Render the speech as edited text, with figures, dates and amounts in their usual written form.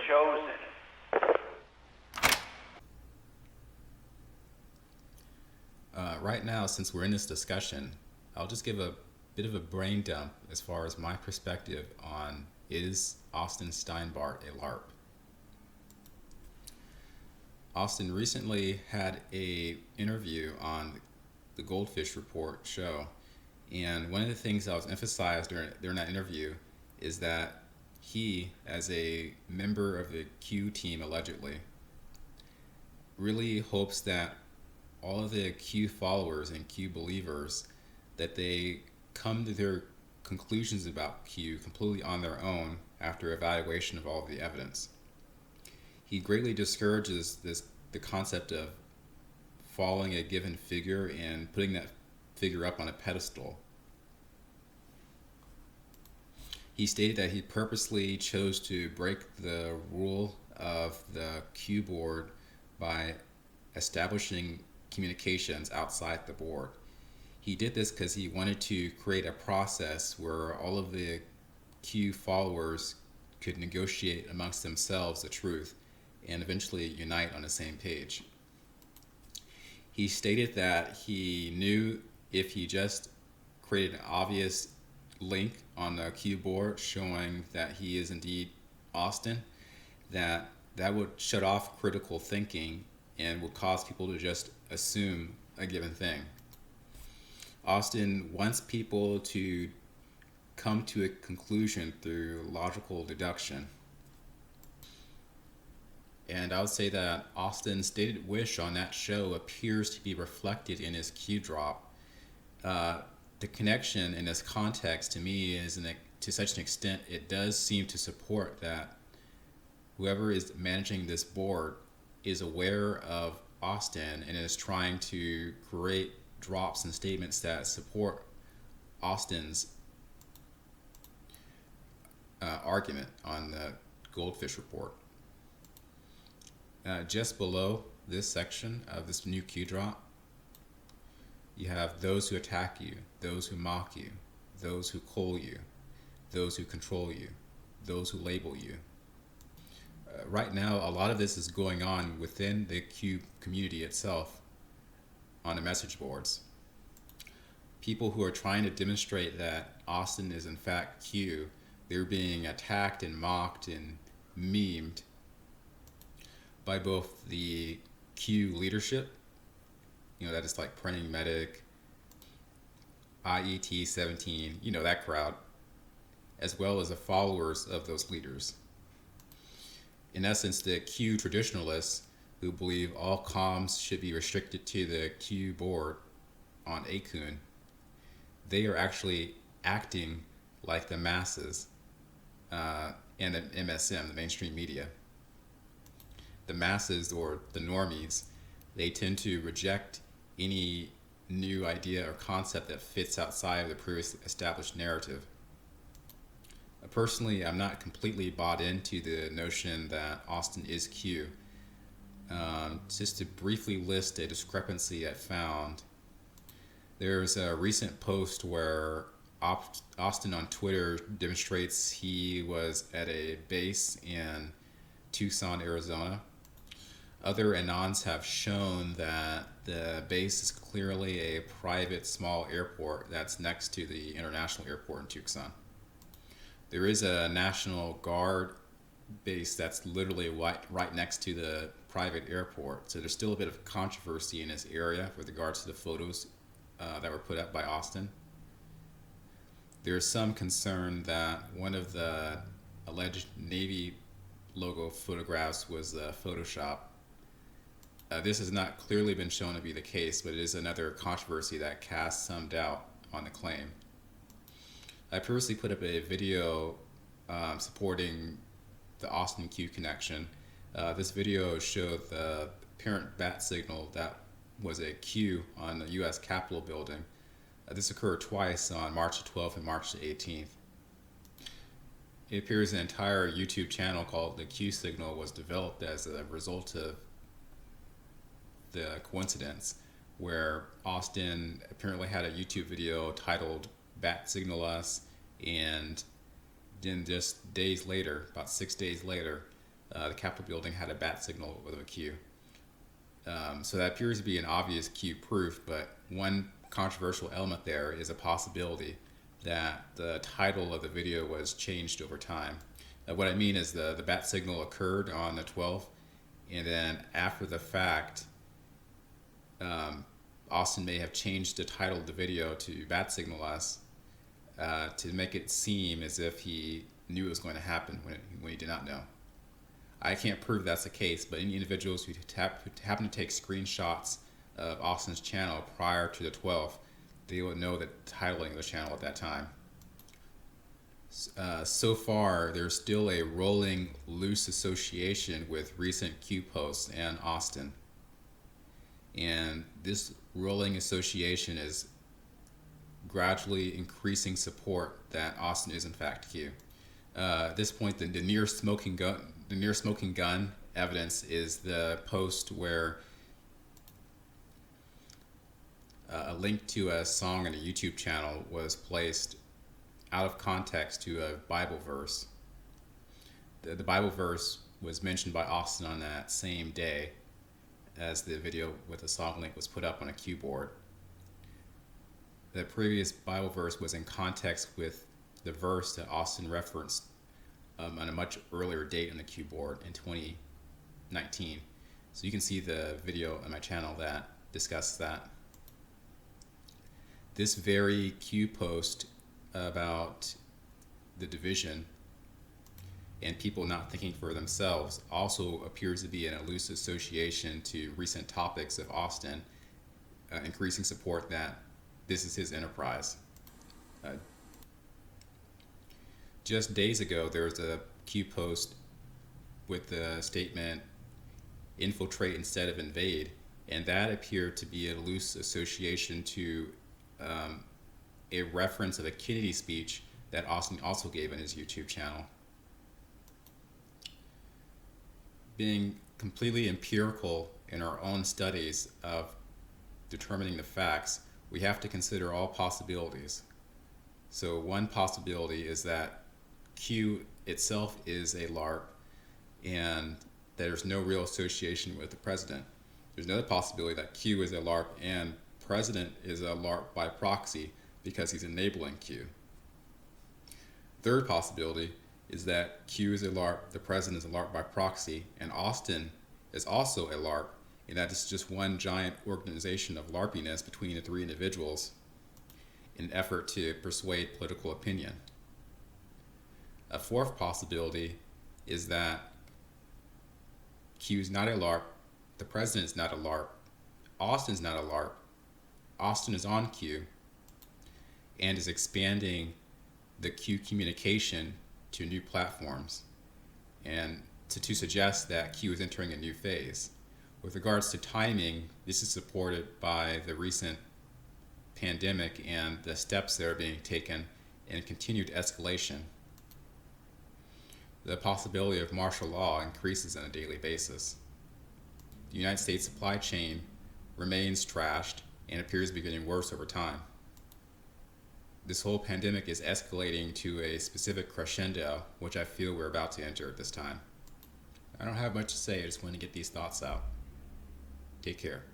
chosen. Right now, since we're in this discussion, I'll just give a bit of a brain dump as far as my perspective on, is Austin Steinbart a LARP? Austin recently had a interview on the Goldfish Report show, and one of the things that was emphasized during that interview is that he, as a member of the Q team allegedly, really hopes that all of the Q followers and Q believers, that they come to their conclusions about Q completely on their own after evaluation of all of the evidence. He greatly discourages the concept of following a given figure and putting that figure up on a pedestal. He stated that he purposely chose to break the rule of the Q board by establishing communications outside the board. He did this because he wanted to create a process where all of the Q followers could negotiate amongst themselves the truth and eventually unite on the same page. He stated that he knew if he just created an obvious link on the Q board showing that he is indeed Austin, that would shut off critical thinking and would cause people to just assume a given thing. Austin wants people to come to a conclusion through logical deduction. And I would say that Austin's stated wish on that show appears to be reflected in his Q drop. The connection in this context to me is, to such an extent, it does seem to support that whoever is managing this board is aware of Austin and is trying to create drops and statements that support Austin's argument on the Goldfish Report. Just below this section of this new Q drop, you have those who attack you, those who mock you, those who coal you, those who control you, those who label you. Right now, a lot of this is going on within the Q community itself on the message boards. People who are trying to demonstrate that Austin is in fact Q, they're being attacked and mocked and memed by both the Q leadership, that is like Printing Medic, IET 17, that crowd, as well as the followers of those leaders. In essence, the Q traditionalists who believe all comms should be restricted to the Q board on Akun, they are actually acting like the masses and the MSM, the mainstream media. The masses, or the normies, they tend to reject any new idea or concept that fits outside of the previously established narrative. Personally, I'm not completely bought into the notion that Austin is Q. Just to briefly list a discrepancy I found, there's a recent post where Austin on Twitter demonstrates he was at a base in Tucson, Arizona. Other anons have shown that the base is clearly a private small airport that's next to the international airport in Tucson. There is a National Guard base that's literally right next to the private airport. So there's still a bit of controversy in this area with regards to the photos that were put up by Austin. There's some concern that one of the alleged Navy logo photographs was Photoshop. This has not clearly been shown to be the case, but it is another controversy that casts some doubt on the claim. I previously put up a video supporting the Austin Q connection. This video showed the apparent bat signal that was a Q on the U.S. Capitol building. This occurred twice on March 12th and March 18th. It appears an entire YouTube channel called The Q Signal was developed as a result of the coincidence where Austin apparently had a YouTube video titled Bat Signal Us, and then just days later, about 6 days later, the Capitol building had a bat signal with a Q. So that appears to be an obvious Q proof, but one controversial element there is a possibility that the title of the video was changed over time. What I mean is the bat signal occurred on the 12th, and then after the fact, Austin may have changed the title of the video to bat signal us to make it seem as if he knew it was going to happen when he did not know. I can't prove that's the case, but any individuals who happen to take screenshots of Austin's channel prior to the 12th, they will know the titling of the channel at that time. So far, there's still a rolling loose association with recent Q posts and Austin. And this rolling association is gradually increasing support that Austin is in fact Q. At this point, the near smoking gun evidence is the post where a link to a song on a YouTube channel was placed out of context to a Bible verse. The Bible verse was mentioned by Austin on that same day as the video with the song link was put up on a Q board. The previous Bible verse was in context with the verse that Austin referenced on a much earlier date on the Q board in 2019. So you can see the video on my channel that discusses that. This very Q post about the division and people not thinking for themselves also appears to be in a loose association to recent topics of Austin, increasing support that this is his enterprise. Just days ago, there was a Q post with the statement, infiltrate instead of invade, and that appeared to be a loose association to a reference of a Kennedy speech that Austin also gave on his YouTube channel. Being completely empirical in our own studies of determining the facts, we have to consider all possibilities. So one possibility is that Q itself is a LARP and there's no real association with the president. There's another possibility that Q is a LARP and president is a LARP by proxy because he's enabling Q. Third possibility is that Q is a LARP, the president is a LARP by proxy, and Austin is also a LARP, and that is just one giant organization of LARPiness between the three individuals in an effort to persuade political opinion. A fourth possibility is that Q is not a LARP, the president is not a LARP, Austin is not a LARP, Austin is on Q and is expanding the Q communication to new platforms and to suggest that Q is entering a new phase. With regards to timing, this is supported by the recent pandemic and the steps that are being taken and continued escalation. The possibility of martial law increases on a daily basis. The United States supply chain remains trashed and appears to be getting worse over time. This whole pandemic is escalating to a specific crescendo, which I feel we're about to enter at this time. I don't have much to say, I just want to get these thoughts out. Take care.